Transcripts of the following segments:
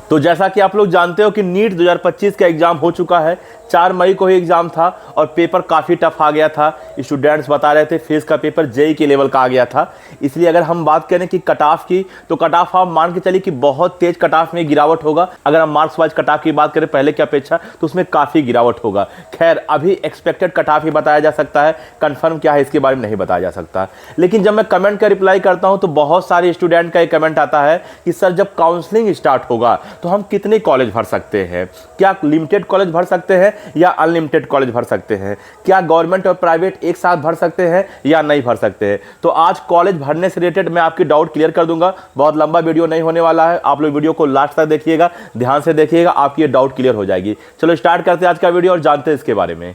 तो जैसा कि आप लोग जानते हो कि नीट 2025 का एग्जाम हो चुका है। 4 मई को ही एग्जाम था और पेपर काफ़ी टफ आ गया था। स्टूडेंट्स बता रहे थे फेस का पेपर जेई के लेवल का आ गया था। इसलिए अगर हम बात करें कि कट ऑफ की, तो कट ऑफ आप मान के चलिए कि बहुत तेज कट ऑफ में गिरावट होगा। अगर हम मार्क्स वाइज कट ऑफ की बात करें पहले की अपेक्षा, तो उसमें काफ़ी गिरावट होगा। खैर, अभी एक्सपेक्टेड कट ऑफ ही बताया जा सकता है, कन्फर्म क्या है इसके बारे में नहीं बताया जा सकता। लेकिन जब मैं कमेंट का रिप्लाई करता हूं तो बहुत सारे स्टूडेंट का एक कमेंट आता है कि सर जब काउंसलिंग स्टार्ट होगा तो हम कितने कॉलेज भर सकते हैं? क्या लिमिटेड कॉलेज भर सकते हैं या अनलिमिटेड कॉलेज भर सकते हैं? क्या गवर्नमेंट और प्राइवेट एक साथ भर सकते हैं या नहीं भर सकते हैं? तो आज कॉलेज भरने से रिलेटेड मैं आपकी डाउट क्लियर कर दूंगा। बहुत लंबा वीडियो नहीं होने वाला है, आप लोग वीडियो को लास्ट तक देखिएगा, ध्यान से देखिएगा, आपकी ये डाउट क्लियर हो जाएगी। चलो स्टार्ट करते हैं आज का वीडियो और जानते हैं इसके बारे में।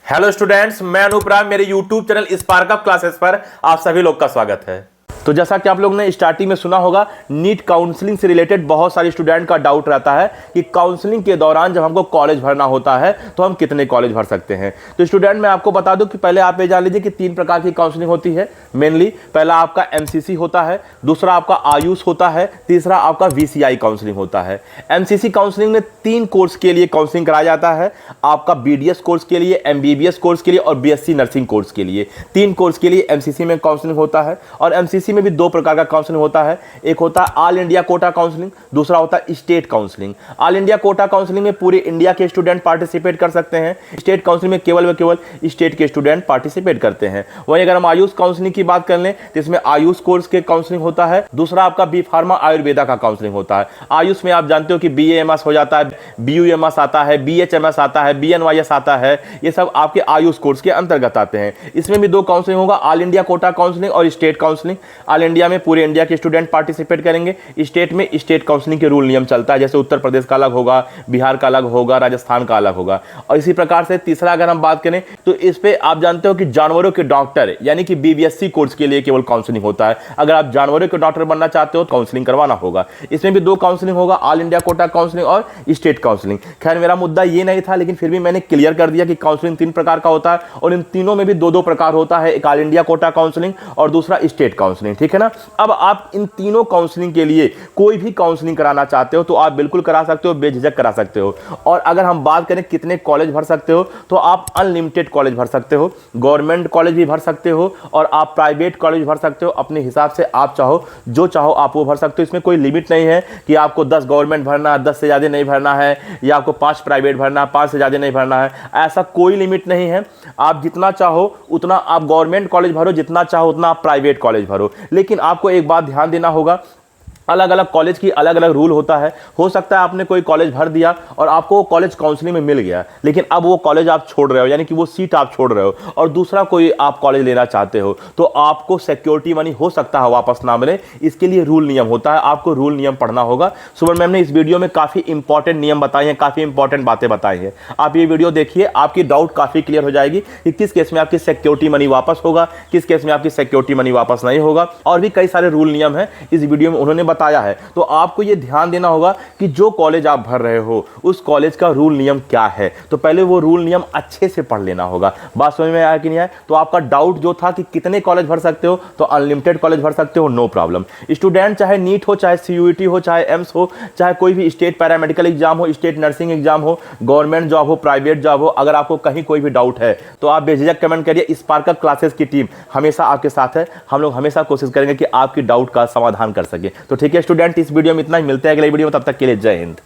हेलो स्टूडेंट्स, मैं अनूप राम, मेरे YouTube channel spark up classes पर आप सभी लोग का स्वागत है। तो जैसा कि आप लोग ने स्टार्टिंग में सुना होगा, नीट काउंसलिंग से रिलेटेड बहुत सारे स्टूडेंट का डाउट रहता है कि काउंसलिंग के दौरान जब हमको कॉलेज भरना होता है तो हम कितने कॉलेज भर सकते हैं। तो स्टूडेंट, मैं आपको बता दूं कि पहले आप ये जान लीजिए कि 3 प्रकार की काउंसलिंग होती है मेनली। पहला आपका एमसीसी होता है, दूसरा आपका आयुष होता है, तीसरा आपका वीसीआई काउंसलिंग होता है। एमसीसी काउंसलिंग में 3 कोर्स के लिए काउंसलिंग कराया जाता है, आपका बीडीएस कोर्स के लिए, एमबीबीएस कोर्स के लिए और बीएससी नर्सिंग कोर्स के लिए। 3 कोर्स के लिए एमसीसी में काउंसलिंग होता है। और एमसीसी में भी 2 प्रकार का काउंसलिंग होता है, एक होता है ऑल इंडिया कोटा काउंसलिंग, दूसरा होता है state counselling. All India quota counselling में पूरे इंडिया के स्टूडेंट पार्टिसिपेट कर सकते हैं। स्टेट काउंसलिंग में केवल व केवल स्टेट के स्टूडेंट पार्टिसिपेट करते हैं। वहीं अगर हम आयुष काउंसलिंग की बात कर लें तो इसमें आयुष कोर्स के काउंसलिंग होता है, दूसरा आपका बी फार्मा आयुर्वेदा का काउंसलिंग होता है। आयुष में आप जानते हो कि बीएएमएस हो जाता है, बीयूएमएस आता है, बीएचएमएस आता है, बीएनवाईएस आता है, ये सब आपके आयुष कोर्स के अंतर्गत आते हैं। इसमें भी 2 काउंसलिंग होगा, ऑल इंडिया कोटा काउंसलिंग और स्टेट काउंसलिंग। ऑल इंडिया में पूरे इंडिया के स्टूडेंट पार्टिसिपेट करेंगे, स्टेट में स्टेट काउंसलिंग के रूल नियम चलता है, जैसे उत्तर प्रदेश का अलग होगा, बिहार का अलग होगा, राजस्थान का अलग होगा। और इसी प्रकार से तीसरा अगर हम बात करें तो इस पे आप जानते हो कि जानवरों के डॉक्टर यानी कि बीबीएससी कोर्स के लिए केवल काउंसलिंग होता है। अगर आप जानवरों के डॉक्टर बनना चाहते हो तो काउंसलिंग करवाना होगा। इसमें भी 2 काउंसलिंग होगा, ऑल इंडिया कोटा काउंसलिंग और स्टेट काउंसलिंग। खैर, मेरा मुद्दा ये नहीं था, लेकिन फिर भी मैंने क्लियर कर दिया कि काउंसलिंग 3 प्रकार का होता है और इन तीनों में भी 2-2 प्रकार होता है, एक ऑल इंडिया कोटा काउंसलिंग और दूसरा स्टेट काउंसलिंग। ठीक है ना। अब आप इन तीनों काउंसलिंग के लिए कोई भी काउंसलिंग कराना चाहते हो तो आप बिल्कुल करा सकते हो, बेझिझक करा सकते हो। और अगर हम बात करें कितने कॉलेज भर सकते हो, तो आप अनलिमिटेड कॉलेज भर सकते हो, गवर्नमेंट कॉलेज भी भर सकते हो और आप प्राइवेट कॉलेज भर सकते हो। अपने हिसाब से आप चाहो, जो चाहो आप वो भर सकते हो। इसमें कोई लिमिट नहीं है कि आपको 10 गवर्नमेंट भरना है, 10 से ज़्यादा नहीं भरना है, या आपको 5 प्राइवेट भरना है, 5 से ज़्यादा नहीं भरना है। ऐसा कोई लिमिट नहीं है। आप जितना चाहो उतना आप गवर्नमेंट कॉलेज भरो, जितना चाहो उतना आप प्राइवेट कॉलेज भरो। लेकिन आपको एक बात ध्यान देना होगा, अलग अलग कॉलेज की अलग अलग रूल होता है। हो सकता है आपने कोई कॉलेज भर दिया और आपको वो कॉलेज काउंसलिंग में मिल गया, लेकिन अब वो कॉलेज आप छोड़ रहे हो, यानी कि वो सीट आप छोड़ रहे हो और दूसरा कोई आप कॉलेज लेना चाहते हो, तो आपको सिक्योरिटी मनी हो सकता है वापस ना मिले। इसके लिए रूल नियम होता है, आपको रूल नियम पढ़ना होगा। सुमन मैम ने इस वीडियो में काफ़ी इंपॉर्टेंट नियम बताए हैं, काफ़ी इंपॉर्टेंट बातें बताई हैं। आप ये वीडियो देखिए, आपकी डाउट काफ़ी क्लियर हो जाएगी कि किस केस में आपकी सिक्योरिटी मनी वापस होगा, किस केस में आपकी सिक्योरिटी मनी वापस नहीं होगा। और भी कई सारे रूल नियम हैं इस वीडियो में उन्होंने बताया है। तो आपको यह ध्यान देना होगा कि जो कॉलेज आप भर रहे हो उस कॉलेज का रूल नियम क्या है। तो पहले वो रूल नियम अच्छे से पढ़ लेना होगा। बात समझ में आया कि नहीं आया? तो आपका डाउट जो था कि कितने कॉलेज भर सकते हो, तो अनलिमिटेड कॉलेज भर सकते हो, नो प्रॉब्लम। स्टूडेंट चाहे नीट हो, चाहे सीयूईटी हो, चाहे एम्स हो, चाहे कोई भी स्टेट पैरामेडिकल एग्जाम हो, स्टेट नर्सिंग एग्जाम हो, गवर्नमेंट जॉब हो, प्राइवेट जॉब हो, अगर आपको कहीं कोई भी डाउट है तो आप बेझिझक कमेंट करिए। स्पार्क अप क्लासेस की टीम हमेशा आपके साथ है। हम लोग हमेशा कोशिश करेंगे कि आपकी डाउट का समाधान कर सके। तो ठीक है स्टूडेंट, इस वीडियो में इतना ही। मिलते हैं अगले वीडियो में, तब तक के लिए जय हिंद।